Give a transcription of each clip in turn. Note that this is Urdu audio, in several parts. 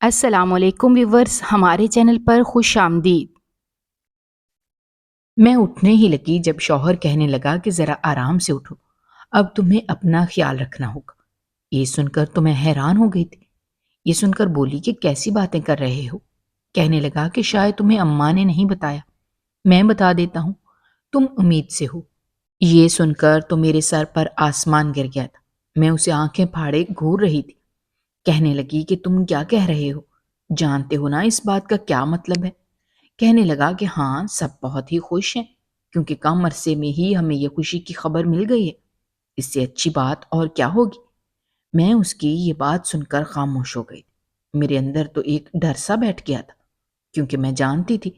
السلام علیکم ویورز، ہمارے چینل پر خوش آمدید۔ میں اٹھنے ہی لگی جب شوہر کہنے لگا کہ ذرا آرام سے اٹھو، اب تمہیں اپنا خیال رکھنا ہوگا۔ یہ سن کر تو میں حیران ہو گئی تھی۔ یہ سن کر بولی کہ کیسی باتیں کر رہے ہو؟ کہنے لگا کہ شاید تمہیں اماں نے نہیں بتایا، میں بتا دیتا ہوں، تم امید سے ہو۔ یہ سن کر تو میرے سر پر آسمان گر گیا تھا۔ میں اسے آنکھیں پھاڑے گھور رہی تھی۔ کہنے لگی کہ تم کیا کہہ رہے ہو؟ جانتے ہو نا اس بات کا کیا مطلب ہے؟ کہنے لگا کہ ہاں، سب بہت ہی خوش ہیں کیونکہ کم عرصے میں ہی ہمیں یہ خوشی کی خبر مل گئی ہے۔ اس سے اچھی بات اور کیا ہوگی؟ میں اس کی یہ بات سن کر خاموش ہو گئی۔ میرے اندر تو ایک ڈر سا بیٹھ گیا تھا کیونکہ میں جانتی تھی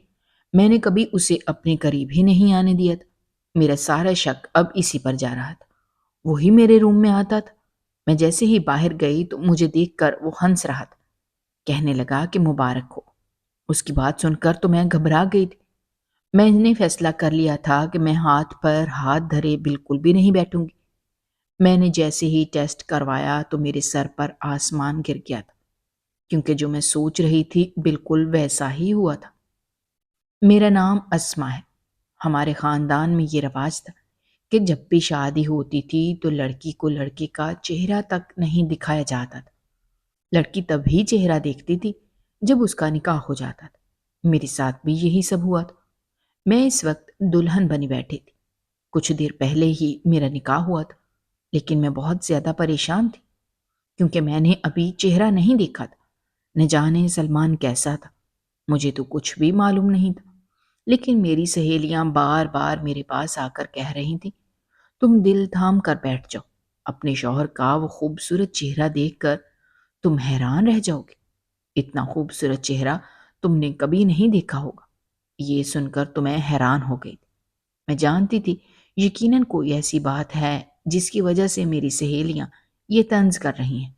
میں نے کبھی اسے اپنے قریب ہی نہیں آنے دیا تھا۔ میرا سارا شک اب اسی پر جا رہا تھا۔ وہی میرے روم میں آتا تھا۔ میں جیسے ہی باہر گئی تو مجھے دیکھ کر وہ ہنس رہا تھا۔ کہنے لگا کہ مبارک ہو۔ اس کی بات سن کر تو میں گھبرا گئی تھی۔ میں نے فیصلہ کر لیا تھا کہ میں ہاتھ پر ہاتھ دھرے بالکل بھی نہیں بیٹھوں گی۔ میں نے جیسے ہی ٹیسٹ کروایا تو میرے سر پر آسمان گر گیا تھا کیونکہ جو میں سوچ رہی تھی بالکل ویسا ہی ہوا تھا۔ میرا نام اسما ہے۔ ہمارے خاندان میں یہ رواج تھا کہ جب بھی شادی ہوتی تھی تو لڑکی کو لڑکے کا چہرہ تک نہیں دکھایا جاتا تھا۔ لڑکی تبھی چہرہ دیکھتی تھی جب اس کا نکاح ہو جاتا تھا۔ میرے ساتھ بھی یہی سب ہوا تھا۔ میں اس وقت دلہن بنی بیٹھی تھی۔ کچھ دیر پہلے ہی میرا نکاح ہوا تھا، لیکن میں بہت زیادہ پریشان تھی کیونکہ میں نے ابھی چہرہ نہیں دیکھا تھا۔ نہ جانے سلمان کیسا تھا، مجھے تو کچھ بھی معلوم نہیں تھا۔ لیکن میری سہیلیاں بار بار میرے پاس آ کر کہہ رہی تھیں، تم دل تھام کر بیٹھ جاؤ، اپنے شوہر کا وہ خوبصورت چہرہ دیکھ کر تم حیران رہ جاؤ گے۔ اتنا خوبصورت چہرہ تم نے کبھی نہیں دیکھا ہوگا۔ یہ سن کر تو میں حیران ہو گئی۔ میں جانتی تھی یقیناً کوئی ایسی بات ہے جس کی وجہ سے میری سہیلیاں یہ طنز کر رہی ہیں،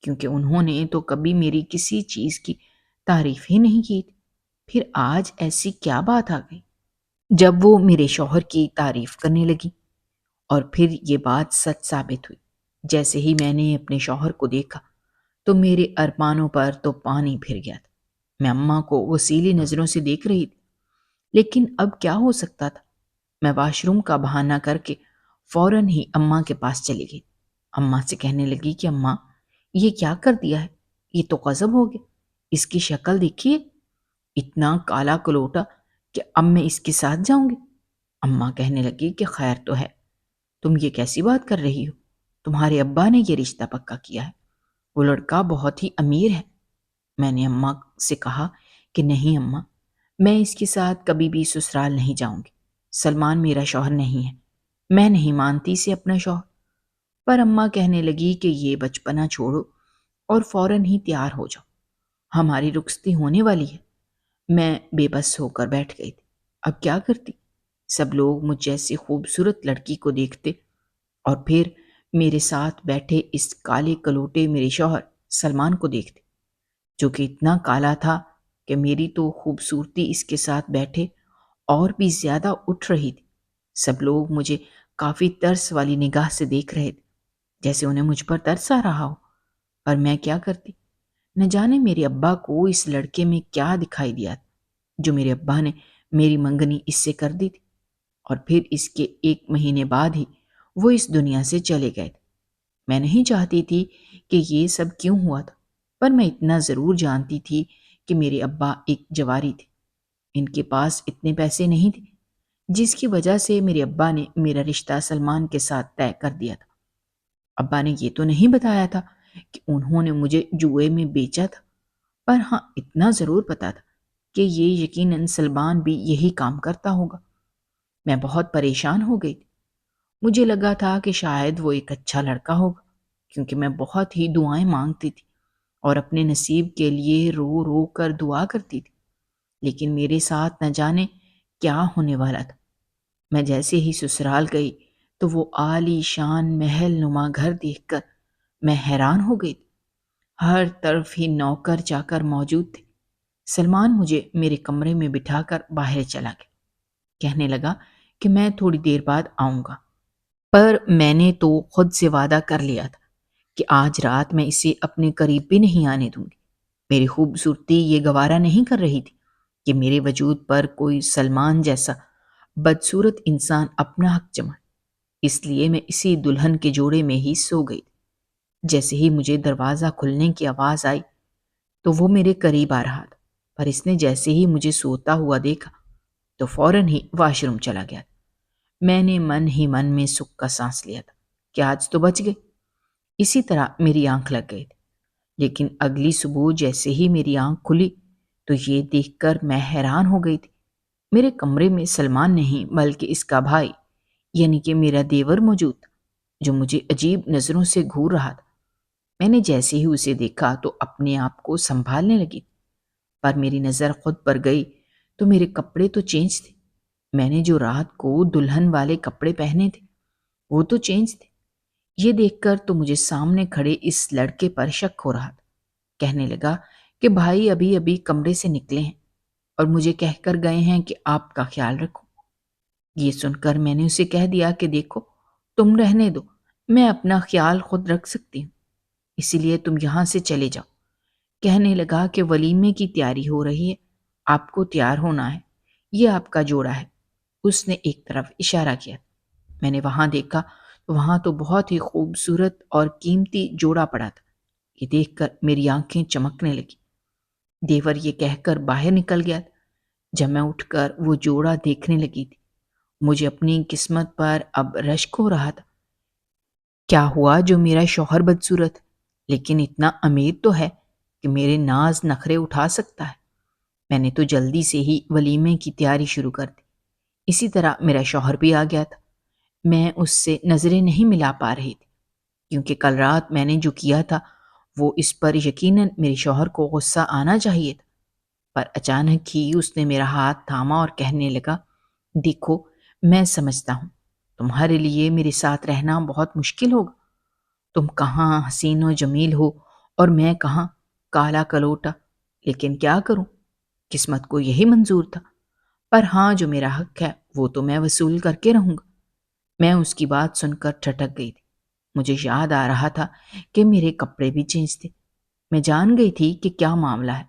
کیونکہ انہوں نے تو کبھی میری کسی چیز کی تعریف ہی نہیں کی تھی۔ پھر آج ایسی کیا بات آ گئی جب وہ میرے شوہر کی تعریف کرنے لگی؟ اور پھر یہ بات سچ ثابت ہوئی۔ جیسے ہی میں نے اپنے شوہر کو دیکھا تو میرے ارمانوں پر تو پانی پھر گیا تھا۔ میں اماں کو وسیلی نظروں سے دیکھ رہی تھی، لیکن اب کیا ہو سکتا تھا؟ میں واش روم کا بہانہ کر کے فوراً ہی اماں کے پاس چلی گئی۔ اماں سے کہنے لگی کہ اماں، یہ کیا کر دیا ہے؟ یہ تو غضب ہو گیا۔ اس کی شکل دیکھیے، اتنا کالا کلوٹا کہ اب میں اس کے ساتھ جاؤں گی۔ اماں کہنے لگی کہ خیر تو ہے، تم یہ کیسی بات کر رہی ہو؟ تمہارے ابا نے یہ رشتہ پکا کیا ہے، وہ لڑکا بہت ہی امیر ہے۔ میں نے اماں سے کہا کہ نہیں اماں، میں اس کے ساتھ کبھی بھی سسرال نہیں جاؤں گی۔ سلمان میرا شوہر نہیں ہے، میں نہیں مانتی اسے اپنا شوہر۔ پر اماں کہنے لگی کہ یہ بچپنا چھوڑو اور فوراً ہی تیار ہو جاؤ، ہماری رخصتی ہونے والی ہے۔ میں بے بس ہو کر بیٹھ گئی تھی۔ اب کیا کرتی؟ سب لوگ مجھ جیسی خوبصورت لڑکی کو دیکھتے اور پھر میرے ساتھ بیٹھے اس کالے کلوٹے میرے شوہر سلمان کو دیکھتے، جو کہ اتنا کالا تھا کہ میری تو خوبصورتی اس کے ساتھ بیٹھے اور بھی زیادہ اٹھ رہی تھی۔ سب لوگ مجھے کافی ترس والی نگاہ سے دیکھ رہے تھے، جیسے انہیں مجھ پر ترس آ رہا ہو۔ پر میں کیا کرتی؟ نہ جانے میرے ابا کو اس لڑکے میں کیا دکھائی دیا تھا جو میرے ابا نے میری منگنی اس سے کر دی تھی، اور پھر اس کے 1 مہینے بعد ہی وہ اس دنیا سے چلے گئے تھے۔ میں نہیں چاہتی تھی کہ یہ سب کیوں ہوا تھا، پر میں اتنا ضرور جانتی تھی کہ میرے ابا ایک جواری تھے۔ ان کے پاس اتنے پیسے نہیں تھے جس کی وجہ سے میرے ابا نے میرا رشتہ سلمان کے ساتھ طے کر دیا تھا۔ ابا نے یہ تو نہیں بتایا تھا کہ انہوں نے مجھے جوئے میں بیچا تھا، پر ہاں اتنا ضرور پتا تھا کہ یہ یقیناً سلمان بھی یہی کام کرتا ہوگا۔ میں بہت پریشان ہو گئی تھی۔ مجھے لگا تھا کہ شاید وہ ایک اچھا لڑکا ہوگا کیونکہ میں بہت ہی دعائیں مانگتی تھی اور اپنے نصیب کے لیے رو رو کر دعا کرتی تھی، لیکن میرے ساتھ نہ جانے کیا ہونے والا تھا۔ میں جیسے ہی سسرال گئی تو وہ عالی شان محل نما گھر دیکھ کر میں حیران ہو گئی تھی۔ ہر طرف ہی نوکر چاکر موجود تھے۔ سلمان مجھے میرے کمرے میں بٹھا کر باہر چلا گیا۔ کہنے لگا کہ میں تھوڑی دیر بعد آؤں گا، پر میں نے تو خود سے وعدہ کر لیا تھا کہ آج رات میں اسے اپنے قریب بھی نہیں آنے دوں گی۔ میری خوبصورتی یہ گوارا نہیں کر رہی تھی کہ میرے وجود پر کوئی سلمان جیسا بدصورت انسان اپنا حق جمائے، اس لیے میں اسی دلہن کے جوڑے میں ہی سو گئی۔ جیسے ہی مجھے دروازہ کھلنے کی آواز آئی تو وہ میرے قریب آ رہا تھا، پر اس نے جیسے ہی مجھے سوتا ہوا دیکھا تو فوراً ہی واش روم چلا گیا۔ میں نے من ہی من میں سکھ کا سانس لیا تھا کہ آج تو بچ گئے۔ اسی طرح میری آنکھ لگ گئی تھی، لیکن اگلی صبح جیسے ہی میری آنکھ کھلی تو یہ دیکھ کر میں حیران ہو گئی تھی۔ میرے کمرے میں سلمان نہیں بلکہ اس کا بھائی یعنی کہ میرا دیور موجود تھا، جو مجھے عجیب نظروں سے گھور رہا تھا۔ میں نے جیسے ہی اسے دیکھا تو اپنے آپ کو سنبھالنے لگی، پر میری نظر خود پر گئی تو میرے کپڑے تو چینج تھے۔ میں نے جو رات کو دلہن والے کپڑے پہنے تھے وہ تو چینج تھے۔ یہ دیکھ کر تو مجھے سامنے کھڑے اس لڑکے پر شک ہو رہا تھا۔ کہنے لگا کہ بھائی ابھی ابھی کمرے سے نکلے ہیں اور مجھے کہہ کر گئے ہیں کہ آپ کا خیال رکھو۔ یہ سن کر میں نے اسے کہہ دیا کہ دیکھو، تم رہنے دو، میں اپنا خیال خود رکھ سکتی ہوں، اسی لیے تم یہاں سے چلے جاؤ۔ کہنے لگا کہ ولیمے کی تیاری ہو رہی ہے، آپ کو تیار ہونا ہے، یہ آپ کا جوڑا ہے۔ اس نے ایک طرف اشارہ کیا۔ میں نے وہاں دیکھا تو وہاں تو بہت ہی خوبصورت اور قیمتی جوڑا پڑا تھا۔ یہ دیکھ کر میری آنکھیں چمکنے لگی۔ دیور یہ کہہ کر باہر نکل گیا تھا۔ جب میں اٹھ کر وہ جوڑا دیکھنے لگی تھی، مجھے اپنی قسمت پر اب رشک ہو رہا تھا۔ کیا ہوا جو میرا شوہر بدصورت لیکن اتنا امیر تو ہے کہ میرے ناز نخرے اٹھا سکتا ہے۔ میں نے تو جلدی سے ہی ولیمے کی تیاری شروع کر دی۔ اسی طرح میرا شوہر بھی آ گیا تھا۔ میں اس سے نظریں نہیں ملا پا رہی تھی، کیونکہ کل رات میں نے جو کیا تھا وہ اس پر یقیناً میرے شوہر کو غصہ آنا چاہیے تھا، پر اچانک ہی اس نے میرا ہاتھ تھاما اور کہنے لگا، دیکھو میں سمجھتا ہوں تمہارے لیے میرے ساتھ رہنا بہت مشکل ہوگا۔ تم کہاں حسین و جمیل ہو اور میں کہاں کالا کلوٹا، لیکن کیا کروں، قسمت کو یہی منظور تھا۔ پر ہاں، جو میرا حق ہے وہ تو میں وصول کر کے رہوں گا۔ میں اس کی بات سن کر ٹھٹک گئی تھی۔ مجھے یاد آ رہا تھا کہ میرے کپڑے بھی چینج تھے۔ میں جان گئی تھی کہ کیا معاملہ ہے،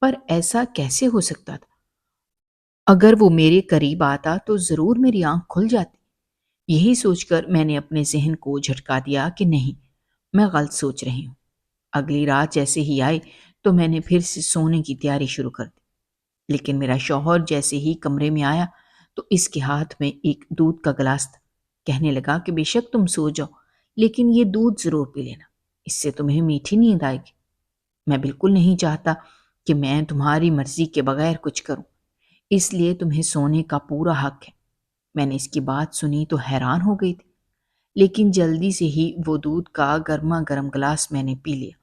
پر ایسا کیسے ہو سکتا تھا؟ اگر وہ میرے قریب آتا تو ضرور میری آنکھ کھل جاتی۔ یہی سوچ کر میں نے اپنے ذہن کو جھٹکا دیا کہ نہیں، میں غلط سوچ رہی ہوں۔ اگلی رات جیسے ہی آئی تو میں نے پھر سے سونے کی تیاری شروع کر دی، لیکن میرا شوہر جیسے ہی کمرے میں آیا تو اس کے ہاتھ میں ایک دودھ کا گلاس تھا۔ کہنے لگا کہ بے شک تم سو جاؤ، لیکن یہ دودھ ضرور پی لینا، اس سے تمہیں میٹھی نیند آئے گی۔ میں بالکل نہیں چاہتا کہ میں تمہاری مرضی کے بغیر کچھ کروں، اس لیے تمہیں سونے کا پورا حق ہے۔ میں نے اس کی بات سنی تو حیران ہو گئی تھی، لیکن جلدی سے ہی وہ دودھ کا گرما گرم گلاس میں نے پی لیا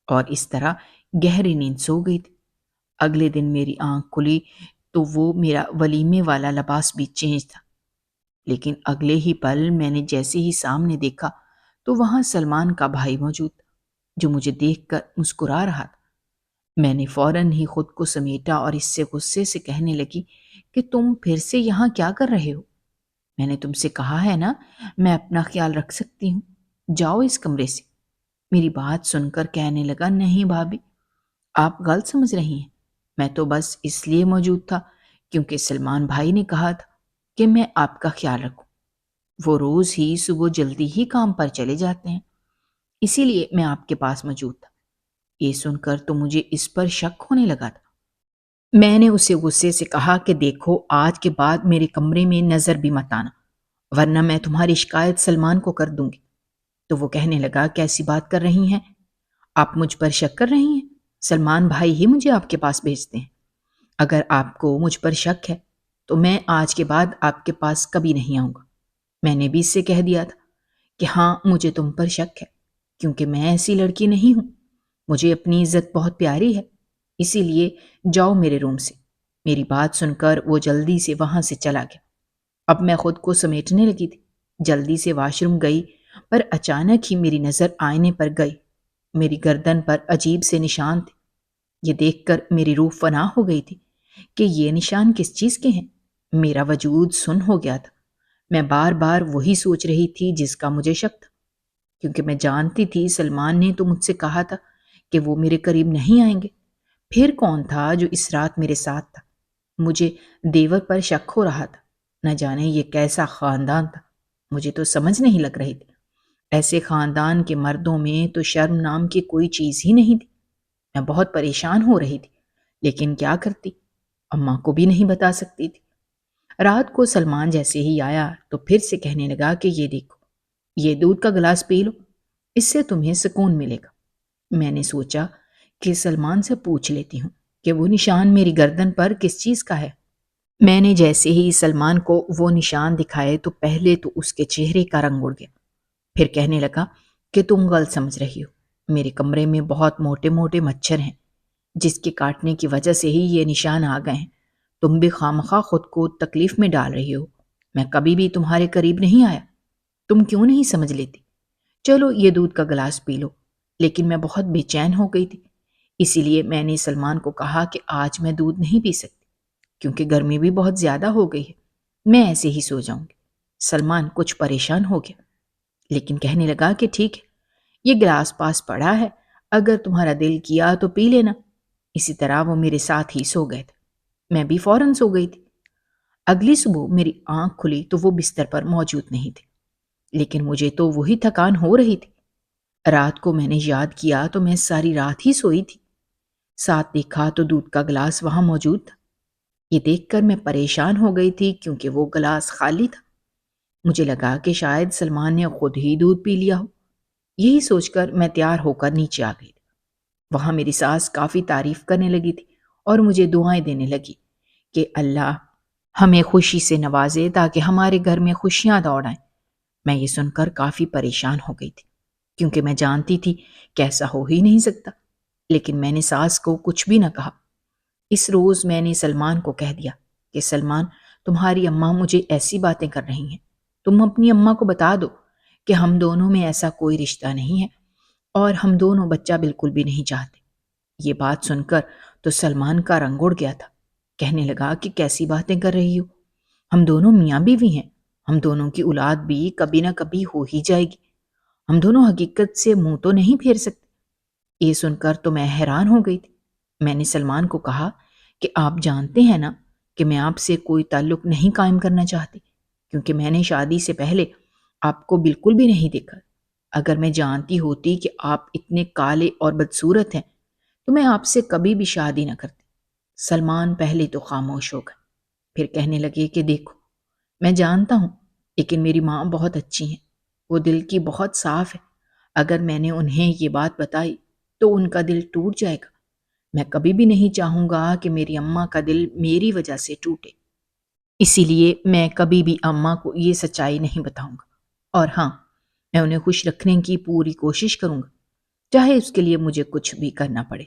اور اس طرح گہری نیند سو گئی تھی۔ اگلے دن میری آنکھ کھلی تو وہ میرا ولیمے والا لباس بھی چینج تھا، لیکن اگلے ہی پل میں نے جیسے ہی سامنے دیکھا تو وہاں سلمان کا بھائی موجود تھا، جو مجھے دیکھ کر مسکرا رہا تھا۔ میں نے فوراً ہی خود کو سمیٹا اور اس سے غصے سے کہنے لگی کہ تم پھر سے یہاں کیا کر رہے ہو؟ میں نے تم سے کہا ہے نا، میں اپنا خیال رکھ سکتی ہوں، جاؤ اس کمرے سے۔ میری بات سن کر کہنے لگا، نہیں بھابھی، آپ غلط سمجھ رہی ہیں، میں تو بس اس لیے موجود تھا کیونکہ سلمان بھائی نے کہا تھا کہ میں آپ کا خیال رکھوں۔ وہ روز ہی صبح جلدی ہی کام پر چلے جاتے ہیں، اسی لیے میں آپ کے پاس موجود تھا۔ یہ سن کر تو مجھے اس پر شک ہونے لگا تھا۔ میں نے اسے غصے سے کہا کہ دیکھو، آج کے بعد میرے کمرے میں نظر بھی مت آنا، ورنہ میں تمہاری شکایت سلمان کو کر دوں گی۔ تو وہ کہنے لگا، کیسی بات کر رہی ہیں آپ؟ مجھ پر شک کر رہی ہیں؟ سلمان بھائی ہی مجھے آپ کے پاس بھیجتے ہیں۔ اگر آپ کو مجھ پر شک ہے تو میں آج کے بعد آپ کے پاس کبھی نہیں آؤں گا۔ میں نے بھی اس سے کہہ دیا تھا کہ ہاں، مجھے تم پر شک ہے، کیونکہ میں ایسی لڑکی نہیں ہوں، مجھے اپنی عزت بہت پیاری ہے، اسی لیے جاؤ میرے روم سے۔ میری بات سن کر وہ جلدی سے وہاں سے چلا گیا۔ اب میں خود کو سمیٹنے لگی تھی، جلدی سے واش روم گئی، پر اچانک ہی میری نظر آئینے پر گئی۔ میری گردن پر عجیب سے نشان تھے۔ یہ دیکھ کر میری روح فنا ہو گئی تھی کہ یہ نشان کس چیز کے ہیں۔ میرا وجود سن ہو گیا تھا۔ میں بار بار وہی سوچ رہی تھی جس کا مجھے شک تھا، کیونکہ میں جانتی تھی سلمان نے تو مجھ سے کہا تھا کہ وہ میرے قریب نہیں آئیں گے؟ پھر کون تھا جو اس رات میرے ساتھ تھا؟ مجھے دیور پر شک ہو رہا تھا۔ نہ جانے یہ کیسا خاندان تھا، مجھے تو سمجھ نہیں لگ رہی تھی۔ ایسے خاندان کے مردوں میں تو شرم نام کی کوئی چیز ہی نہیں تھی۔ میں بہت پریشان ہو رہی تھی، لیکن کیا کرتی؟ اماں کو بھی نہیں بتا سکتی تھی۔ رات کو سلمان جیسے ہی آیا تو پھر سے کہنے لگا کہ یہ دیکھو، یہ دودھ کا گلاس پی لو، اس سے تمہیں سکون ملے گا۔ میں نے سوچا کہ سلمان سے پوچھ لیتی ہوں کہ وہ نشان میری گردن پر کس چیز کا ہے۔ میں نے جیسے ہی سلمان کو وہ نشان دکھائے تو پہلے تو اس کے چہرے کا رنگ اڑ گیا، پھر کہنے لگا کہ تم غلط سمجھ رہی ہو، میرے کمرے میں بہت موٹے موٹے مچھر ہیں جس کے کاٹنے کی وجہ سے ہی یہ نشان آ گئے ہیں۔ تم بھی خامخواہ خود کو تکلیف میں ڈال رہی ہو، میں کبھی بھی تمہارے قریب نہیں آیا، تم کیوں نہیں سمجھ لیتی؟ چلو یہ دودھ کا گلاس پی لو۔ لیکن میں بہت بے چین ہو گئی تھی، اسی لیے میں نے سلمان کو کہا کہ آج میں دودھ نہیں پی سکتی کیونکہ گرمی بھی بہت زیادہ ہو گئی ہے، میں ایسے ہی سو جاؤں گی۔ سلمان کچھ پریشان ہو گیا، لیکن کہنے لگا کہ ٹھیک ہے، یہ گلاس پاس پڑا ہے، اگر تمہارا دل کیا تو پی لینا۔ اسی طرح وہ میرے ساتھ ہی سو گئے تھے، میں بھی فوراً سو گئی تھی۔ اگلی صبح میری آنکھ کھلی تو وہ بستر پر موجود نہیں تھے، لیکن مجھے تو وہی تھکان ہو رہی تھی۔ رات کو میں نے یاد کیا تو میں ساری رات ہی سوئی تھی۔ ساتھ دیکھا تو دودھ کا گلاس وہاں موجود تھا۔ یہ دیکھ کر میں پریشان ہو گئی تھی کیونکہ وہ گلاس خالی تھا۔ مجھے لگا کہ شاید سلمان نے خود ہی دودھ پی لیا ہو۔ یہی سوچ کر میں تیار ہو کر نیچے آ گئی تھی۔ وہاں میری ساس کافی تعریف کرنے لگی تھی اور مجھے دعائیں دینے لگی کہ اللہ ہمیں خوشی سے نوازے تاکہ ہمارے گھر میں خوشیاں دوڑ آئیں۔ میں یہ سن کر کافی پریشان ہو گئی تھی کیونکہ میں جانتی تھی کہ ایسا ہو ہی نہیں سکتا، لیکن میں نے ساس کو کچھ بھی نہ کہا۔ اس روز میں نے سلمان کو کہہ دیا کہ سلمان، تمہاری اماں مجھے ایسی باتیں کر رہی ہیں، تم اپنی اماں کو بتا دو کہ ہم دونوں میں ایسا کوئی رشتہ نہیں ہے اور ہم دونوں بچہ بالکل بھی نہیں چاہتے۔ یہ بات سن کر تو سلمان کا رنگ اڑ گیا تھا، کہنے لگا کہ کیسی باتیں کر رہی ہو، ہم دونوں میاں بیوی ہیں، ہم دونوں کی اولاد بھی کبھی نہ کبھی ہو ہی جائے گی، ہم دونوں حقیقت سے منہ تو نہیں پھیر سکتے۔ یہ سن کر تو میں حیران ہو گئی تھی۔ میں نے سلمان کو کہا کہ آپ جانتے ہیں نا کہ میں آپ سے کوئی تعلق نہیں قائم کرنا چاہتی کیونکہ میں نے شادی سے پہلے آپ کو بالکل بھی نہیں دیکھا۔ اگر میں جانتی ہوتی کہ آپ اتنے کالے اور بدصورت ہیں تو میں آپ سے کبھی بھی شادی نہ کرتی۔ سلمان پہلے تو خاموش ہو گئے، پھر کہنے لگے کہ دیکھو، میں جانتا ہوں، لیکن میری ماں بہت اچھی ہیں، وہ دل کی بہت صاف ہے، اگر میں نے انہیں یہ بات بتائی تو ان کا دل ٹوٹ جائے گا۔ میں کبھی بھی نہیں چاہوں گا کہ میری اماں کا دل میری وجہ سے ٹوٹے، اسی لیے میں کبھی بھی اماں کو یہ سچائی نہیں بتاؤں گا، اور ہاں، میں انہیں خوش رکھنے کی پوری کوشش کروں گا، چاہے اس کے لیے مجھے کچھ بھی کرنا پڑے۔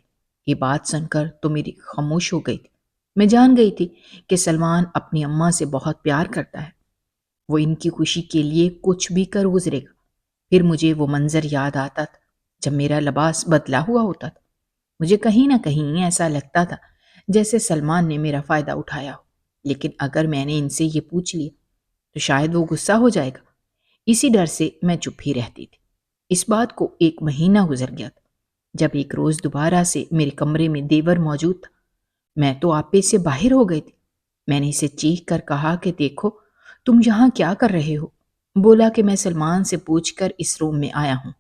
یہ بات سن کر تو میری خاموش ہو گئی تھی۔ میں جان گئی تھی کہ سلمان اپنی اماں سے بہت پیار کرتا ہے، وہ ان کی خوشی کے لیے کچھ بھی کر گزرے گا۔ پھر مجھے وہ منظر یاد آتا تھا جب میرا لباس بدلا ہوا ہوتا تھا۔ مجھے کہیں نہ کہیں ایسا لگتا تھا جیسے سلمان نے میرا فائدہ اٹھایا ہو، لیکن اگر میں نے ان سے یہ پوچھ لیا تو شاید وہ غصہ ہو جائے گا۔ اسی ڈر سے میں چپ ہی رہتی تھی۔ اس بات کو 1 مہینہ گزر گیا تھا جب ایک روز دوبارہ سے میرے کمرے میں دیور موجود تھا۔ میں تو آپے سے باہر ہو گئی تھی۔ میں نے اسے چیخ کر کہا کہ دیکھو، تم یہاں کیا کر رہے ہو؟ بولا کہ میں سلمان سے پوچھ کر اس روم میں آیا ہوں،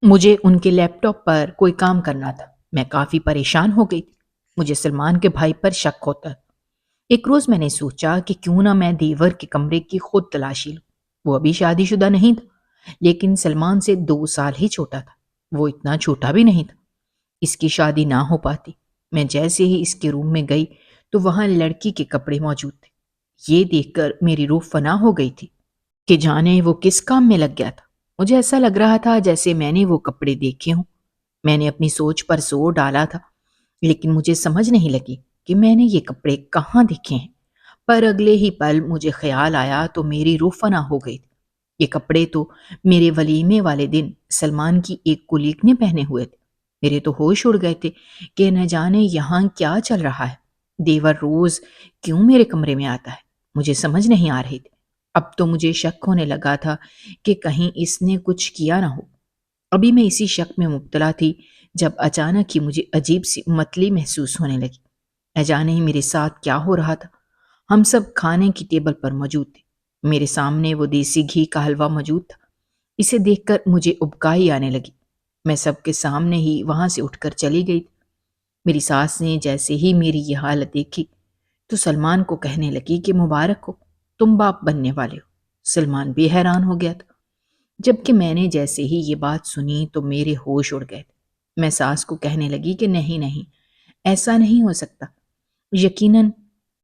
مجھے ان کے لیپ ٹاپ پر کوئی کام کرنا تھا۔ میں کافی پریشان ہو گئی تھی، مجھے سلمان کے بھائی پر شک ہوتا۔ ایک روز میں نے سوچا کہ کیوں نہ میں دیور کے کمرے کی خود تلاشی لوں۔ وہ ابھی شادی شدہ نہیں تھا، لیکن سلمان سے 2 سال ہی چھوٹا تھا، وہ اتنا چھوٹا بھی نہیں تھا، اس کی شادی نہ ہو پاتی۔ میں جیسے ہی اس کے روم میں گئی تو وہاں لڑکی کے کپڑے موجود تھے۔ یہ دیکھ کر میری روح فنا ہو گئی تھی کہ جانے وہ کس کام میں لگ گیا تھا۔ مجھے ایسا لگ رہا تھا جیسے میں نے وہ کپڑے دیکھے ہوں۔ میں نے اپنی سوچ پر زور ڈالا تھا، لیکن مجھے سمجھ نہیں لگی کہ میں نے یہ کپڑے کہاں دیکھے ہیں۔ پر اگلے ہی پل مجھے خیال آیا تو میری روح فنا ہو گئی تھی۔ یہ کپڑے تو میرے ولیمے والے دن سلمان کی ایک کولیگ نے پہنے ہوئے تھے۔ میرے تو ہوش اڑ گئے تھے کہ نہ جانے یہاں کیا چل رہا ہے۔ دیور روز کیوں میرے کمرے میں آتا ہے، مجھے سمجھ نہیں آ رہی تھی۔ اب تو مجھے شک ہونے لگا تھا کہ کہیں اس نے کچھ کیا نہ ہو۔ ابھی میں اسی شک میں مبتلا تھی جب اچانک ہی مجھے عجیب سی متلی محسوس ہونے لگی۔ نہ جانے ہی میرے ساتھ کیا ہو رہا تھا۔ ہم سب کھانے کی ٹیبل پر موجود تھے۔ میرے سامنے وہ دیسی گھی کا حلوہ موجود تھا۔ اسے دیکھ کر مجھے ابکائی آنے لگی۔ میں سب کے سامنے ہی وہاں سے اٹھ کر چلی گئی۔ میری ساس نے جیسے ہی میری یہ حالت دیکھی تو سلمان کو کہنے لگی کہ مبارک ہو، تم باپ بننے والے ہو۔ سلمان بھی حیران ہو گیا تھا۔ جبکہ میں نے جیسے ہی یہ بات سنی تو میرے ہوش اڑ گئے تھے۔ میں ساس کو کہنے لگی کہ نہیں، ایسا نہیں ہو سکتا۔ یقیناً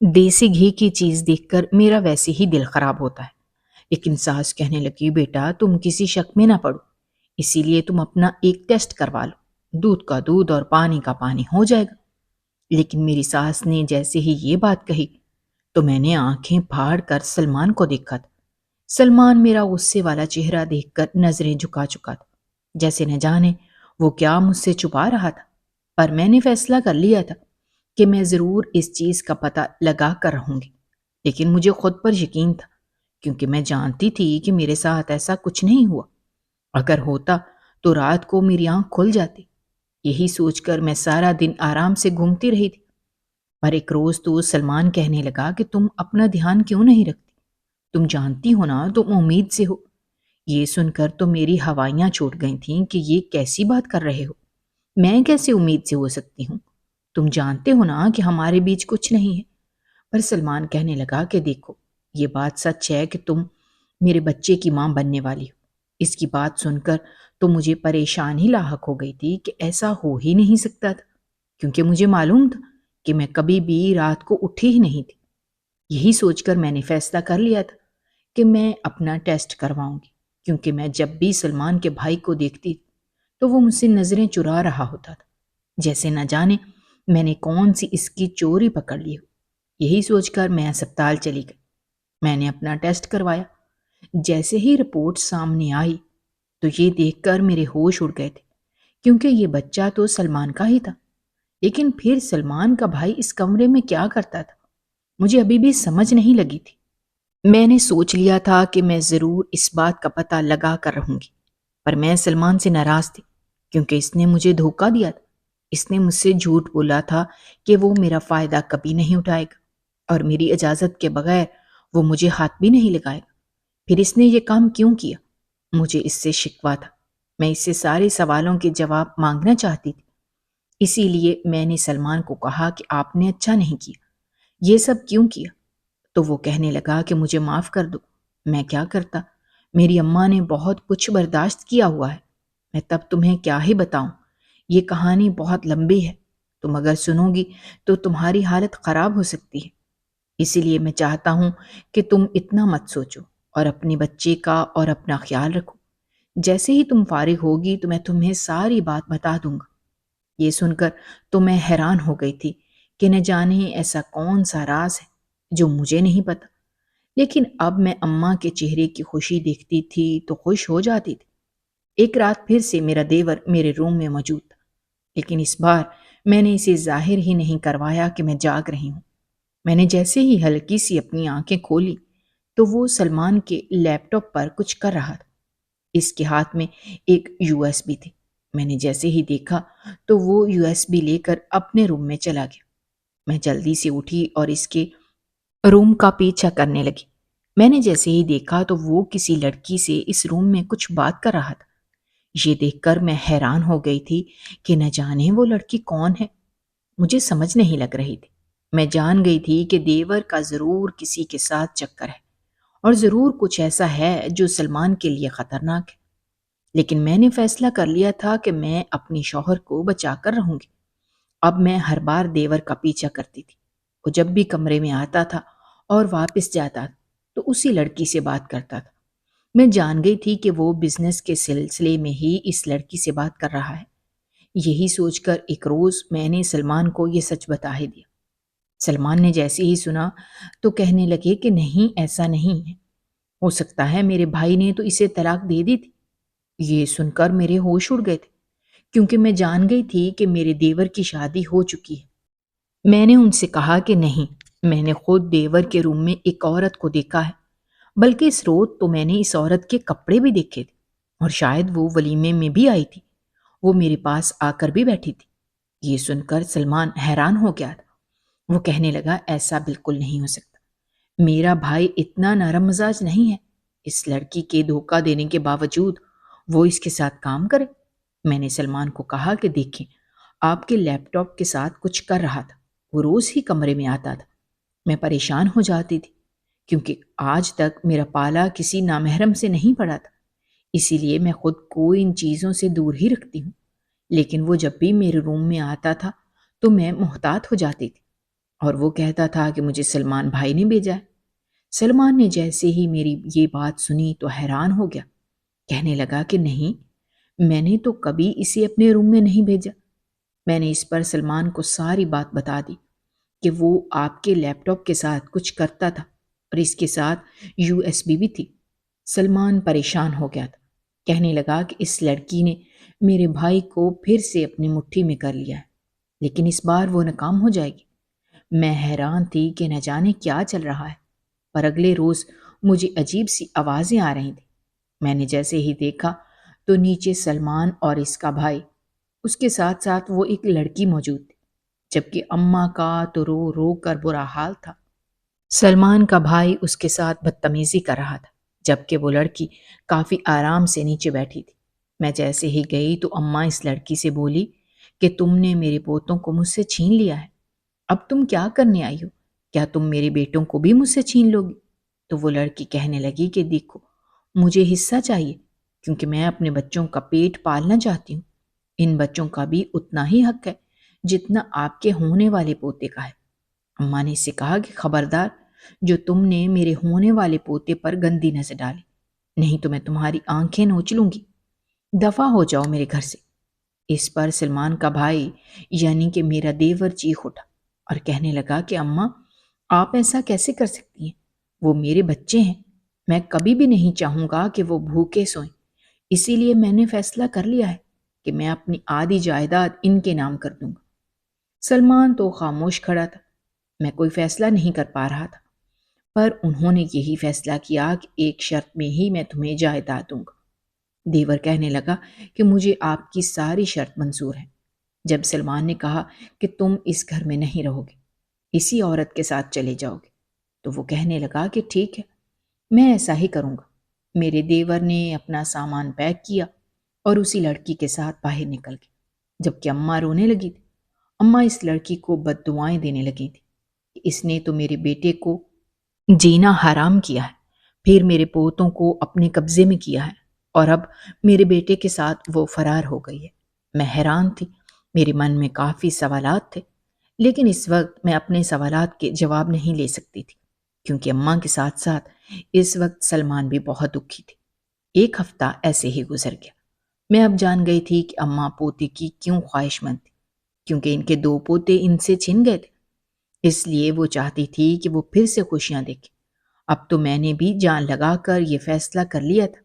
دیسی گھی کی چیز دیکھ کر میرا ویسے ہی دل خراب ہوتا ہے۔ لیکن ساس کہنے لگی بیٹا تم کسی شک میں نہ پڑو، اسی لیے تم اپنا ایک ٹیسٹ کروا لو، دودھ کا دودھ اور پانی کا پانی ہو جائے گا۔ لیکن میری ساس نے جیسے ہی یہ بات کہی تو میں نے آنکھیں پھاڑ کر سلمان کو دیکھا تھا۔ سلمان میرا غصے والا چہرہ دیکھ کر نظریں جھکا چکا تھا، جیسے نہ جانے وہ کیا مجھ سے چھپا رہا تھا۔ پر میں نے فیصلہ کر لیا تھا کہ میں ضرور اس چیز کا پتہ لگا کر رہوں گی۔ لیکن مجھے خود پر یقین تھا، کیونکہ میں جانتی تھی کہ میرے ساتھ ایسا کچھ نہیں ہوا۔ اگر ہوتا تو رات کو میری آنکھ کھل جاتی۔ یہی سوچ کر میں سارا دن آرام سے گھومتی رہی تھی۔ پر ایک روز تو سلمان کہنے لگا کہ تم اپنا دھیان کیوں نہیں رکھتی؟ تم جانتی ہو نا تم امید سے ہو۔ یہ سن کر تو میری ہوائیاں چھوٹ گئی تھیں کہ یہ کیسی بات کر رہے ہو؟ میں کیسے امید سے ہو سکتی ہوں؟ تم جانتے ہو نا کہ ہمارے بیچ کچھ نہیں ہے۔ پر سلمان کہنے لگا کہ دیکھو، یہ بات سچ ہے کہ تم میرے بچے کی ماں بننے والی ہو۔ اس کی بات سن کر تو مجھے پریشانی لاحق ہو گئی تھی کہ ایسا ہو ہی نہیں سکتا تھا، کیونکہ مجھے معلوم تھا کہ میں کبھی بھی رات کو اٹھی ہی نہیں تھی۔ یہی سوچ کر میں نے فیصلہ کر لیا تھا کہ میں اپنا ٹیسٹ کرواؤں گی، کیونکہ میں جب بھی سلمان کے بھائی کو دیکھتی تو وہ مجھ سے نظریں چرا رہا ہوتا تھا، جیسے نہ جانے میں نے کون سی اس کی چوری پکڑ لی ہو۔ یہی سوچ کر میں اسپتال چلی گئی۔ میں نے اپنا ٹیسٹ کروایا۔ جیسے ہی رپورٹ سامنے آئی تو یہ دیکھ کر میرے ہوش اڑ گئے تھے، کیونکہ یہ بچہ تو سلمان کا ہی تھا۔ لیکن پھر سلمان کا بھائی اس کمرے میں کیا کرتا تھا؟ مجھے ابھی بھی سمجھ نہیں لگی تھی۔ میں نے سوچ لیا تھا کہ میں ضرور اس بات کا پتہ لگا کر رہوں گی، پر میں سلمان سے ناراض تھی، کیونکہ اس نے مجھے دھوکہ دیا تھا۔ اس نے مجھ سے جھوٹ بولا تھا کہ وہ میرا فائدہ کبھی نہیں اٹھائے گا، اور میری اجازت کے بغیر وہ مجھے ہاتھ بھی نہیں لگائے گا۔ پھر اس نے یہ کام کیوں کیا؟ مجھے اس سے شکوہ تھا۔ میں اس سے سارے سوالوں کے جواب مانگنا چاہتی تھی۔ اسی لیے میں نے سلمان کو کہا کہ آپ نے اچھا نہیں کیا، یہ سب کیوں کیا؟ تو وہ کہنے لگا کہ مجھے معاف کر دو۔ میں کیا کرتا؟ میری اماں نے بہت کچھ برداشت کیا ہوا ہے۔ میں تب تمہیں کیا ہی بتاؤں، یہ کہانی بہت لمبی ہے۔ تم اگر سنو گی تو تمہاری حالت خراب ہو سکتی ہے۔ اسی لیے میں چاہتا ہوں کہ تم اتنا مت سوچو اور اپنے بچے کا اور اپنا خیال رکھو۔ جیسے ہی تم فارغ ہوگی تو میں تمہیں ساری بات بتا دوں گا۔ یہ سن کر تو میں حیران ہو گئی تھی کہ نہ جانے ایسا کون سا راز ہے جو مجھے نہیں پتا۔ لیکن اب میں اماں کے چہرے کی خوشی دیکھتی تھی تو خوش ہو جاتی تھی۔ ایک رات پھر سے میرا دیور میرے روم میں موجود تھا، لیکن اس بار میں نے اسے ظاہر ہی نہیں کروایا کہ میں جاگ رہی ہوں۔ میں نے جیسے ہی ہلکی سی اپنی آنکھیں کھولی تو وہ سلمان کے لیپ ٹاپ پر کچھ کر رہا تھا۔ اس کے ہاتھ میں ایک USB تھی۔ میں نے جیسے ہی دیکھا تو وہ USB لے کر اپنے روم میں چلا گیا۔ میں جلدی سے اٹھی اور اس کے روم کا پیچھا کرنے لگی۔ میں نے جیسے ہی دیکھا تو وہ کسی لڑکی سے اس روم میں کچھ بات کر رہا تھا۔ یہ دیکھ کر میں حیران ہو گئی تھی کہ نہ جانے وہ لڑکی کون ہے۔ مجھے سمجھ نہیں لگ رہی تھی۔ میں جان گئی تھی کہ دیور کا ضرور کسی کے ساتھ چکر ہے، اور ضرور کچھ ایسا ہے جو سلمان کے لیے خطرناک ہے۔ لیکن میں نے فیصلہ کر لیا تھا کہ میں اپنی شوہر کو بچا کر رہوں گی۔ اب میں ہر بار دیور کا پیچھا کرتی تھی۔ وہ جب بھی کمرے میں آتا تھا اور واپس جاتا تھا تو اسی لڑکی سے بات کرتا تھا۔ میں جان گئی تھی کہ وہ بزنس کے سلسلے میں ہی اس لڑکی سے بات کر رہا ہے۔ یہی سوچ کر ایک روز میں نے سلمان کو یہ سچ بتا ہی دیا۔ سلمان نے جیسے ہی سنا تو کہنے لگے کہ نہیں، ایسا نہیں ہے، ہو سکتا ہے میرے بھائی نے تو اسے طلاق دے دی تھی۔ یہ سن کر میرے ہوش اڑ گئے تھے، کیونکہ میں جان گئی تھی کہ میرے دیور کی شادی ہو چکی ہے۔ میں نے ان سے کہا کہ نہیں، میں نے خود دیور کے روم میں ایک عورت کو دیکھا ہے، بلکہ اس روز تو میں نے اس عورت کے کپڑے بھی دیکھے تھے، اور شاید وہ ولیمے میں بھی آئی تھی۔ وہ میرے پاس آ کر بھی بیٹھی تھی۔ یہ سن کر سلمان حیران ہو گیا تھا۔ وہ کہنے لگا ایسا بالکل نہیں ہو سکتا، میرا بھائی اتنا نرم مزاج نہیں ہے، اس لڑکی کے دھوکہ دینے کے باوجود وہ اس کے ساتھ کام کرے۔ میں نے سلمان کو کہا کہ دیکھیں، آپ کے لیپ ٹاپ کے ساتھ کچھ کر رہا تھا، وہ روز ہی کمرے میں آتا تھا، میں پریشان ہو جاتی تھی کیونکہ آج تک میرا پالا کسی نامحرم سے نہیں پڑا تھا، اسی لیے میں خود کو ان چیزوں سے دور ہی رکھتی ہوں، لیکن وہ جب بھی میرے روم میں آتا تھا تو میں محتاط ہو جاتی تھی اور وہ کہتا تھا کہ مجھے سلمان بھائی نے بھیجا ہے۔ سلمان نے جیسے ہی میری یہ بات سنی تو حیران ہو گیا، کہنے لگا کہ نہیں، میں نے تو کبھی اسے اپنے روم میں نہیں بھیجا۔ میں نے اس پر سلمان کو ساری بات بتا دی کہ وہ آپ کے لیپ ٹاپ کے ساتھ کچھ کرتا تھا اور اس کے ساتھ USB بھی تھی۔ سلمان پریشان ہو گیا تھا، کہنے لگا کہ اس لڑکی نے میرے بھائی کو پھر سے اپنی مٹھی میں کر لیا ہے، لیکن اس بار وہ ناکام ہو جائے گی۔ میں حیران تھی کہ نہ جانے کیا چل رہا ہے، پر اگلے روز مجھے عجیب سی آوازیں آ رہی تھیں۔ میں نے جیسے ہی دیکھا تو نیچے سلمان اور اس کا بھائی، اس کے ساتھ ساتھ وہ ایک لڑکی موجود تھی، جبکہ اماں کا تو رو رو کر برا حال تھا۔ سلمان کا بھائی اس کے ساتھ بدتمیزی کر رہا تھا، جبکہ وہ لڑکی کافی آرام سے نیچے بیٹھی تھی۔ میں جیسے ہی گئی تو اماں اس لڑکی سے بولی کہ تم نے میرے پوتوں کو مجھ سے چھین لیا ہے، اب تم کیا کرنے آئی ہو؟ کیا تم میرے بیٹوں کو بھی مجھ سے چھین لو گی؟ تو وہ لڑکی کہنے لگی کہ دیکھو، مجھے حصہ چاہیے کیونکہ میں اپنے بچوں کا پیٹ پالنا چاہتی ہوں، ان بچوں کا بھی اتنا ہی حق ہے جتنا آپ کے ہونے والے پوتے کا ہے۔ اماں نے اس سے کہا کہ خبردار، جو تم نے میرے ہونے والے پوتے پر گندی نظر ڈالی، نہیں تو میں تمہاری آنکھیں نوچ لوں گی، دفع ہو جاؤ میرے گھر سے۔ اس پر سلمان کا بھائی یعنی کہ میرا دیور چیخ اٹھا اور کہنے لگا کہ اماں، آپ ایسا کیسے کر سکتی ہیں؟ وہ میرے بچے ہیں، میں کبھی بھی نہیں چاہوں گا کہ وہ بھوکے سوئیں، اسی لیے میں نے فیصلہ کر لیا ہے کہ میں اپنی آدھی جائیداد ان کے نام کر دوں گا۔ سلمان تو خاموش کھڑا تھا، میں کوئی فیصلہ نہیں کر پا رہا تھا، پر انہوں نے یہی فیصلہ کیا کہ ایک شرط میں ہی میں تمہیں جائیداد دوں گا۔ دیور کہنے لگا کہ مجھے آپ کی ساری شرط منظور ہے۔ جب سلمان نے کہا کہ تم اس گھر میں نہیں رہو گے، اسی عورت کے ساتھ چلے جاؤ گے، تو وہ کہنے لگا کہ ٹھیک ہے، میں ایسا ہی کروں گا۔ میرے دیور نے اپنا سامان پیک کیا اور اسی لڑکی کے ساتھ باہر نکل گئے، جبکہ اماں رونے لگی تھی۔ اماں اس لڑکی کو بد دعائیں دینے لگی تھی کہ اس نے تو میرے بیٹے کو جینا حرام کیا ہے، پھر میرے پوتوں کو اپنے قبضے میں کیا ہے، اور اب میرے بیٹے کے ساتھ وہ فرار ہو گئی ہے۔ میں حیران تھی، میرے من میں کافی سوالات تھے، لیکن اس وقت میں اپنے سوالات کے جواب نہیں لے سکتی تھی کیونکہ اماں کے ساتھ ساتھ اس وقت سلمان بھی بہت دکھی تھی۔ ایک ہفتہ ایسے ہی گزر گیا۔ میں اب جان گئی تھی کہ اماں پوتے کی کیوں خواہش مند تھی، کیونکہ ان کے 2 پوتے ان سے چھن گئے تھے، اس لیے وہ چاہتی تھی کہ وہ پھر سے خوشیاں دیکھیں۔ اب تو میں نے بھی جان لگا کر یہ فیصلہ کر لیا تھا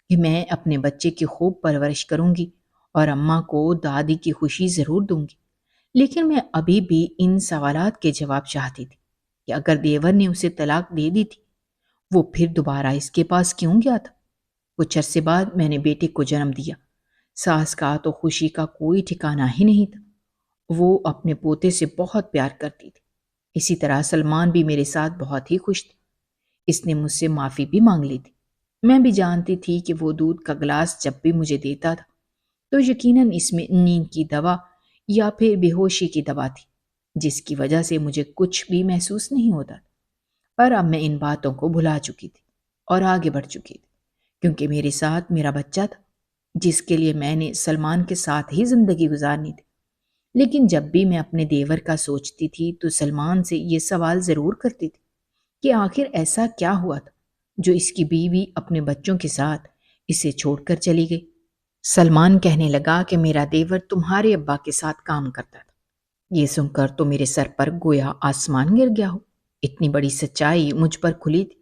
کہ میں اپنے بچے کی خوب پرورش کروں گی اور اماں کو دادی کی خوشی ضرور دوں گی، لیکن میں ابھی بھی ان سوالات کے جواب چاہتی تھی کہ اگر دیور نے اسے طلاق دے دی تھی، وہ پھر دوبارہ اس کے پاس کیوں گیا تھا؟ کچھ عرصے بعد میں نے بیٹے کو جنم دیا۔ ساس کا تو خوشی کا کوئی ٹھکانہ ہی نہیں تھا، وہ اپنے پوتے سے بہت پیار کرتی تھی۔ اسی طرح سلمان بھی میرے ساتھ بہت ہی خوش تھا، اس نے مجھ سے معافی بھی مانگ لی تھی۔ میں بھی جانتی تھی کہ وہ دودھ کا گلاس جب بھی مجھے دیتا تھا تو یقیناً اس میں نیند کی دوا یا پھر بے ہوشی کی دوا تھی، جس کی وجہ سے مجھے کچھ بھی محسوس نہیں ہوتا تھا۔ پر اب میں ان باتوں کو بھلا چکی تھی اور آگے بڑھ چکی تھی، کیونکہ میرے ساتھ میرا بچہ تھا جس کے لیے میں نے سلمان کے ساتھ ہی زندگی گزارنی تھی۔ لیکن جب بھی میں اپنے دیور کا سوچتی تھی تو سلمان سے یہ سوال ضرور کرتی تھی کہ آخر ایسا کیا ہوا تھا جو اس کی بیوی اپنے بچوں کے ساتھ اسے چھوڑ کر چلی گئی۔ سلمان کہنے لگا کہ میرا دیور تمہارے ابا کے ساتھ کام کرتا تھا۔ یہ سن کر تو میرے سر پر گویا آسمان گر گیا ہو، اتنی بڑی سچائی مجھ پر کھلی تھی۔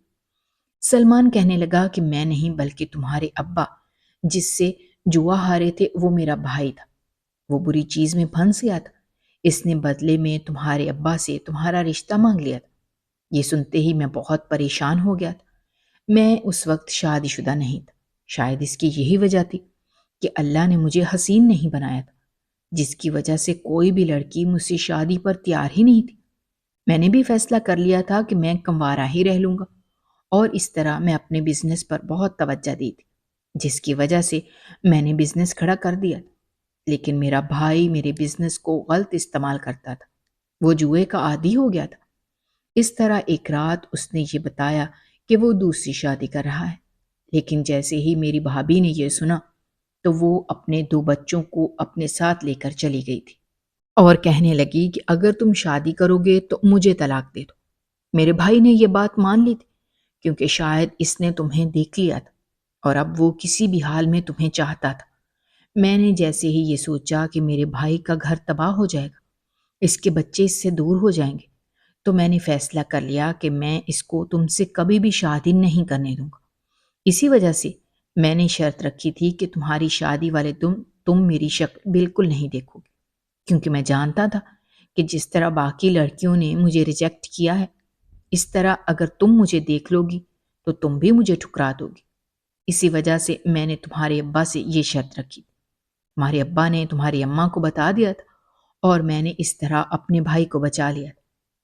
سلمان کہنے لگا کہ میں نہیں بلکہ تمہارے ابا جس سے جوا ہارے تھے وہ میرا بھائی تھا، وہ بری چیز میں پھنس گیا تھا، اس نے بدلے میں تمہارے ابا سے تمہارا رشتہ مانگ لیا تھا۔ یہ سنتے ہی میں بہت پریشان ہو گیا تھا۔ میں اس وقت شادی شدہ نہیں تھا، شاید اس کی یہی وجہ تھی کہ اللہ نے مجھے حسین نہیں بنایا تھا، جس کی وجہ سے کوئی بھی لڑکی مجھ سے شادی پر تیار ہی نہیں تھی۔ میں نے بھی فیصلہ کر لیا تھا کہ میں کنوارا ہی رہ لوں گا، اور اس طرح میں اپنے بزنس پر بہت توجہ دی تھی، جس کی وجہ سے میں نے بزنس کھڑا کر دیا تھا۔ لیکن میرا بھائی میرے بزنس کو غلط استعمال کرتا تھا، وہ جوئے کا عادی ہو گیا تھا۔ اس طرح ایک رات اس نے یہ بتایا کہ وہ دوسری شادی کر رہا ہے، لیکن جیسے ہی میری بھابھی نے یہ سنا تو وہ اپنے 2 بچوں کو اپنے ساتھ لے کر چلی گئی تھی، اور کہنے لگی کہ اگر تم شادی کرو گے تو مجھے طلاق دے دو۔ میرے بھائی نے یہ بات مان لی تھی، کیونکہ شاید اس نے تمہیں دیکھ لیا تھا اور اب وہ کسی بھی حال میں تمہیں چاہتا تھا۔ میں نے جیسے ہی یہ سوچا کہ میرے بھائی کا گھر تباہ ہو جائے گا، اس کے بچے اس سے دور ہو جائیں گے، تو میں نے فیصلہ کر لیا کہ میں اس کو تم سے کبھی بھی شادی نہیں کرنے دوں گا۔ اسی وجہ سے میں نے شرط رکھی تھی کہ تمہاری شادی والے تم میری شکل بالکل نہیں دیکھو گے، کیونکہ میں جانتا تھا کہ جس طرح باقی لڑکیوں نے مجھے ریجیکٹ کیا ہے، اس طرح اگر تم مجھے دیکھ لو گی تو تم بھی مجھے ٹھکرا دو گی۔ اسی وجہ سے میں نے تمہارے ابا سے یہ شرط رکھی۔ تمہارے ابا نے تمہاری اماں کو بتا دیا تھا، اور میں نے اس طرح اپنے بھائی کو بچا لیا تھا۔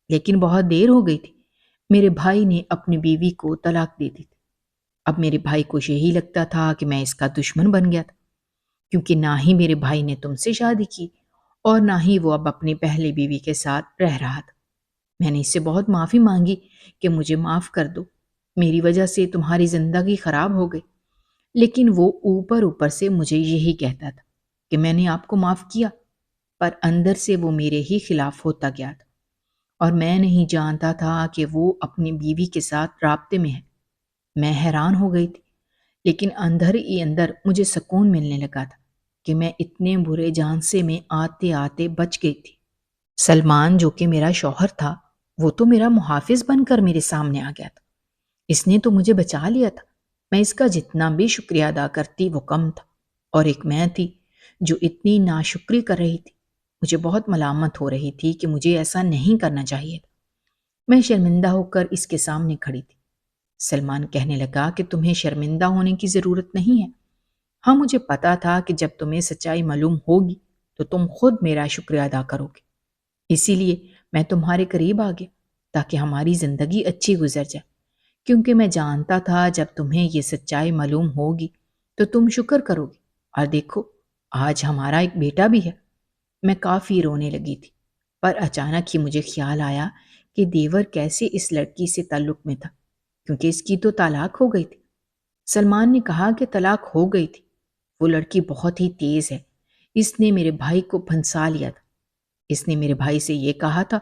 لیکن بہت دیر ہو گئی تھی، میرے بھائی نے اپنی بیوی کو طلاق دے دی تھی۔ اب میرے بھائی کو یہی لگتا تھا کہ میں اس کا دشمن بن گیا تھا، کیونکہ نہ ہی میرے بھائی نے تم سے شادی کی اور نہ ہی وہ اب اپنی پہلی بیوی کے ساتھ رہ رہا تھا۔ میں نے اس سے بہت معافی مانگی کہ مجھے معاف کر دو، میری وجہ سے تمہاری زندگی خراب ہو گئی، لیکن وہ اوپر اوپر سے مجھے یہی کہتا تھا کہ میں نے آپ کو معاف کیا، پر اندر سے وہ میرے ہی خلاف ہوتا گیا تھا، اور میں نہیں جانتا تھا کہ وہ اپنی بیوی کے ساتھ رابطے میں ہے۔ میں حیران ہو گئی تھی، لیکن اندر ہی اندر مجھے سکون ملنے لگا تھا کہ میں اتنے برے جھانسے میں آتے آتے بچ گئی تھی۔ سلمان جو کہ میرا شوہر تھا، وہ تو میرا محافظ بن کر میرے سامنے آ گیا تھا۔ اس نے تو مجھے بچا لیا تھا، میں اس کا جتنا بھی شکریہ ادا کرتی وہ کم تھا۔ اور ایک میں تھی جو اتنی ناشکری کر رہی تھی، مجھے بہت ملامت ہو رہی تھی کہ مجھے ایسا نہیں کرنا چاہیے تھا۔ میں شرمندہ ہو کر اس کے سامنے کھڑی تھی۔ سلمان کہنے لگا کہ تمہیں شرمندہ ہونے کی ضرورت نہیں ہے۔ ہاں، مجھے پتا تھا کہ جب تمہیں سچائی معلوم ہوگی تو تم خود میرا شکریہ ادا کرو گے، اسی لیے میں تمہارے قریب آ گیا تاکہ ہماری زندگی اچھی گزر جائے، کیونکہ میں جانتا تھا جب تمہیں یہ سچائی معلوم ہوگی تو تم شکر کرو گے، اور دیکھو آج ہمارا ایک بیٹا بھی ہے۔ میں کافی رونے لگی تھی، پر اچانک ہی مجھے خیال آیا کہ دیور کیسے اس لڑکی سے تعلق میں تھا، کیونکہ اس کی تو طلاق ہو گئی تھی۔ سلمان نے کہا کہ طلاق ہو گئی تھی، وہ لڑکی بہت ہی تیز ہے، اس نے میرے بھائی کو پھنسا لیا تھا۔ اس نے میرے بھائی سے یہ کہا تھا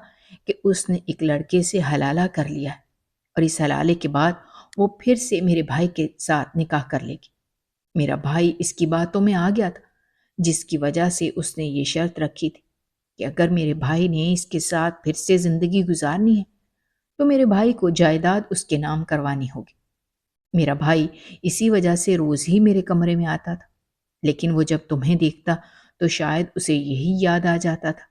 کہ اس نے ایک لڑکے سے حلالہ کر لیا ہے، اور اس حلالے کے بعد وہ پھر سے میرے بھائی کے ساتھ نکاح کر لے گی۔ میرا بھائی اس کی باتوں میں آ گیا تھا، جس کی وجہ سے اس نے یہ شرط رکھی تھی کہ اگر میرے بھائی نے اس کے ساتھ پھر سے زندگی گزارنی ہے تو میرے بھائی کو جائیداد اس کے نام کروانی ہوگی۔ میرا بھائی اسی وجہ سے روز ہی میرے کمرے میں آتا تھا، لیکن وہ جب تمہیں دیکھتا تو شاید اسے یہی یاد آ جاتا تھا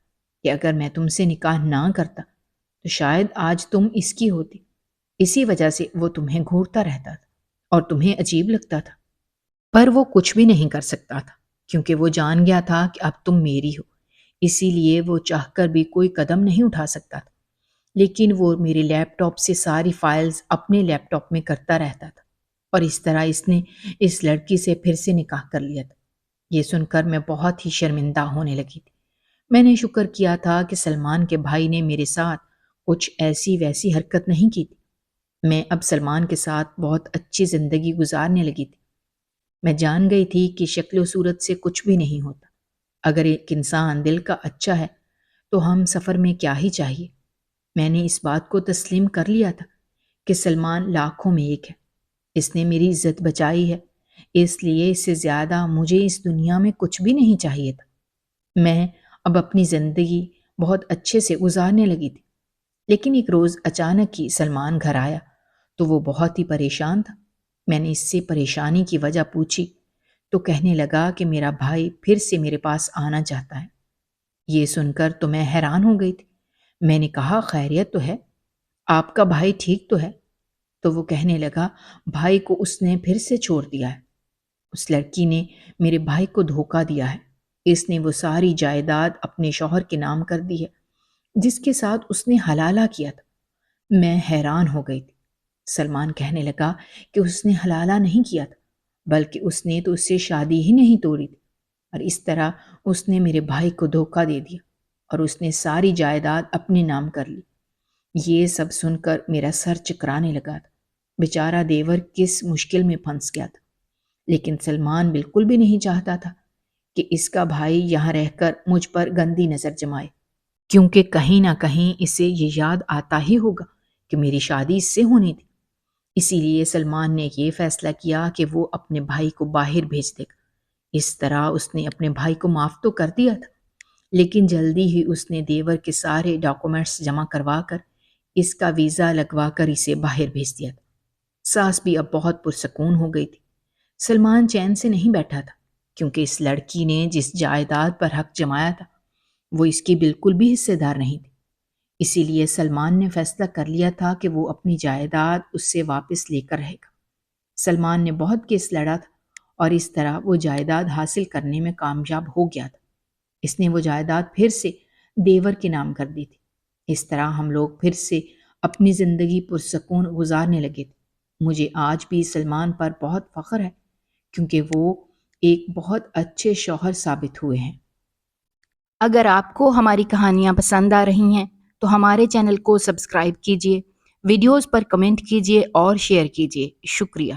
کہ اگر میں تم سے نکاح نہ کرتا تو شاید آج تم اس کی ہوتی۔ اسی وجہ سے وہ تمہیں گھورتا رہتا تھا اور تمہیں عجیب لگتا تھا، پر وہ کچھ بھی نہیں کر سکتا تھا، کیونکہ وہ جان گیا تھا کہ اب تم میری ہو، اسی لیے وہ چاہ کر بھی کوئی قدم نہیں اٹھا سکتا تھا۔ لیکن وہ میرے لیپ ٹاپ سے ساری فائلز اپنے لیپ ٹاپ میں کرتا رہتا تھا، اور اس طرح اس نے اس لڑکی سے پھر سے نکاح کر لیا تھا۔ یہ سن کر میں بہت ہی شرمندہ ہونے لگی تھی۔ میں نے شکر کیا تھا کہ سلمان کے بھائی نے میرے ساتھ کچھ ایسی ویسی حرکت نہیں کی تھی۔ میں اب سلمان کے ساتھ بہت اچھی زندگی گزارنے لگی تھی۔ میں جان گئی تھی کہ شکل و صورت سے کچھ بھی نہیں ہوتا، اگر ایک انسان دل کا اچھا ہے تو ہم سفر میں کیا ہی چاہیے۔ میں نے اس بات کو تسلیم کر لیا تھا کہ سلمان لاکھوں میں ایک ہے، اس نے میری عزت بچائی ہے، اس لیے اس سے زیادہ مجھے اس دنیا میں کچھ بھی نہیں چاہیے تھا۔ میں اب اپنی زندگی بہت اچھے سے گزارنے لگی تھی، لیکن ایک روز اچانک ہی سلمان گھر آیا تو وہ بہت ہی پریشان تھا۔ میں نے اس سے پریشانی کی وجہ پوچھی تو کہنے لگا کہ میرا بھائی پھر سے میرے پاس آنا چاہتا ہے۔ یہ سن کر تو میں حیران ہو گئی تھی۔ میں نے کہا خیریت تو ہے، آپ کا بھائی ٹھیک تو ہے؟ تو وہ کہنے لگا بھائی کو اس نے پھر سے چھوڑ دیا ہے۔ اس لڑکی نے میرے بھائی کو دھوکہ دیا ہے۔ اس نے وہ ساری جائیداد اپنے شوہر کے نام کر دی ہے جس کے ساتھ اس نے حلالہ کیا تھا۔ میں حیران ہو گئی تھی۔ سلمان کہنے لگا کہ اس نے حلالہ نہیں کیا تھا، بلکہ اس نے تو اس سے شادی ہی نہیں توڑی تھی، اور اس طرح اس نے میرے بھائی کو دھوکہ دے دیا اور اس نے ساری جائیداد اپنے نام کر لی۔ یہ سب سن کر میرا سر چکرانے لگا تھا۔ بیچارہ دیور کس مشکل میں پھنس گیا تھا، لیکن سلمان بالکل بھی نہیں چاہتا تھا کہ اس کا بھائی یہاں رہ کر مجھ پر گندی نظر جمائے، کیونکہ کہیں نہ کہیں اسے یہ یاد آتا ہی ہوگا کہ میری شادی اس سے ہونی تھی۔ اسی لیے سلمان نے یہ فیصلہ کیا کہ وہ اپنے بھائی کو باہر بھیج دے گا۔ اس طرح اس نے اپنے بھائی کو معاف تو کر دیا تھا، لیکن جلدی ہی اس نے دیور کے سارے ڈاکومنٹس جمع کروا کر اس کا ویزا لگوا کر اسے باہر بھیج دیا تھا۔ ساس بھی اب بہت پرسکون ہو گئی تھی۔ سلمان چین سے نہیں بیٹھا تھا، کیونکہ اس لڑکی نے جس جائیداد پر حق جمایا تھا وہ اس کی بالکل بھی حصے دار نہیں تھی۔ اسی لیے سلمان نے فیصلہ کر لیا تھا کہ وہ اپنی جائیداد اس سے واپس لے کر رہے گا۔ سلمان نے بہت کیس لڑا تھا اور اس طرح وہ جائیداد حاصل کرنے میں کامیاب ہو گیا تھا۔ اس نے وہ جائیداد پھر سے دیور کے نام کر دی تھی۔ اس طرح ہم لوگ پھر سے اپنی زندگی پرسکون گزارنے لگے تھے۔ مجھے آج بھی سلمان پر بہت فخر ہے، کیونکہ وہ ایک بہت اچھے شوہر ثابت ہوئے ہیں۔ اگر آپ کو ہماری کہانیاں پسند آ رہی ہیں تو ہمارے چینل کو سبسکرائب کیجیے، ویڈیوز پر کمنٹ کیجیے اور شیئر کیجیے۔ شکریہ۔